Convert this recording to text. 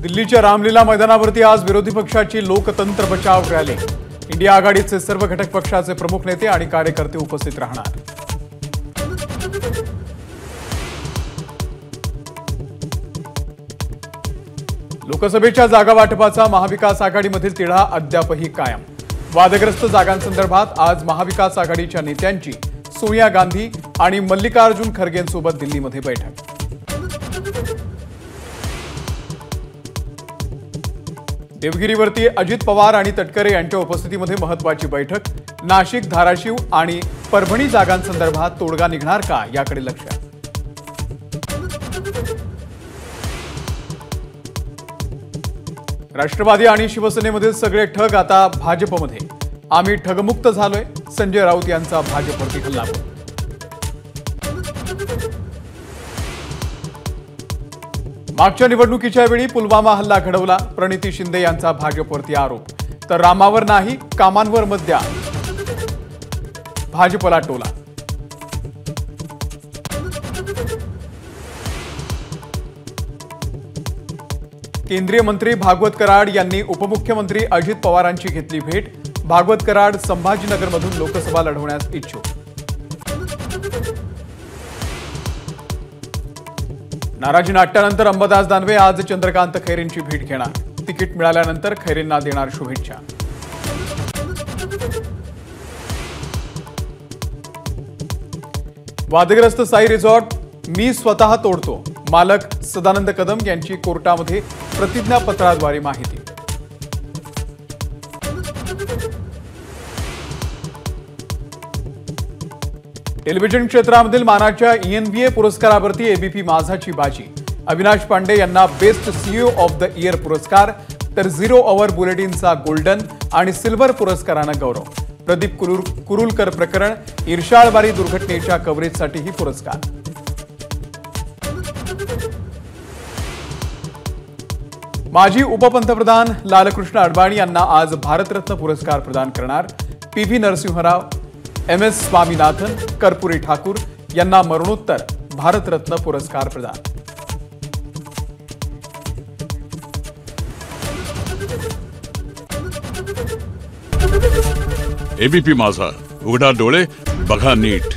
दिल्लीच्या रामलीला मैदानावरती आज विरोधी पक्षाची लोकतंत्र बचाव रॅली। इंडिया आघाडीचे सर्व घटक पक्षाचे प्रमुख नेते आणि कार्यकर्ते उपस्थित राहणार। लोकसभेच्या जागा वाटपाचा महाविकास आघाडीमधील तिढा अद्यापही कायम। वादग्रस्त जागांसंदर्भात आज महाविकास आघाडीच्या नेत्यांची सोनिया गांधी आणि मल्लिकार्जुन खरगेंसोबत दिल्लीमध्ये बैठक। देवगिरीवरती अजित पवार आणि तटकरे यांच्या उपस्थितीमध्ये महत्त्वाची बैठक। नाशिक, धाराशिव आणि परभणी जागांसंदर्भात तोडगा निघणार का याकडे लक्ष। राष्ट्रवादी आणि शिवसेनेमधील सगळे ठग आता भाजपमध्ये। आम्ही ठगमुक्त झालोय, संजय राऊत यांचा भाजपवरती हल्लाबोल। मागच्या निवडणुकीच्या वेळी पुलवामा हल्ला घडवला, प्रणिती शिंदे यांचा भाजपवरती आरोप। तर रामावर नाही कामांवर मत द्या, भाजपला टोला। केंद्रीय मंत्री भागवत कराड यांनी उपमुख्यमंत्री अजित पवारांची घेतली भेट। भागवत कराड संभाजीनगरमधून लोकसभा लढवण्यास इच्छुक। नाराजी नाट्यानंतर अंबादास दानवे आज चंद्रकांत खैरेंची भेट घेणार। तिकीट मिळाल्यानंतर खैरेंना देणार शुभेच्छा। वादग्रस्त साई रिसॉर्ट मी स्वतः तोडतो, मालक सदानंद कदम यांची कोर्टामध्ये प्रतिज्ञापत्राद्वारे माहिती। टेलिव्हिजन क्षेत्रामधील मानाच्या ENVA पुरस्कारावरती एबीपी माझाची बाजी। अविनाश पांडे यांना best CEO of the year पुरस्कार, तर 0 आवर बुलेटिनचा गोल्डन आणि सिल्वर पुरस्कारानं गौरव। प्रदीप कुरुलकर प्रकरण इर्षाळबारी दुर्घटनेच्या कव्हरेजसाठीही पुरस्कार। माजी उपपंतप्रधान लालकृष्ण अडवाणी यांना आज भारतरत्न पुरस्कार प्रदान करणार। PV नरसिंहराव, MS स्वामीनाथन, कर्पुरी ठाकूर यांना मरणोत्तर भारतरत्न पुरस्कार प्रदान। एबीपी माझा, उघडा डोळे बघा नीट।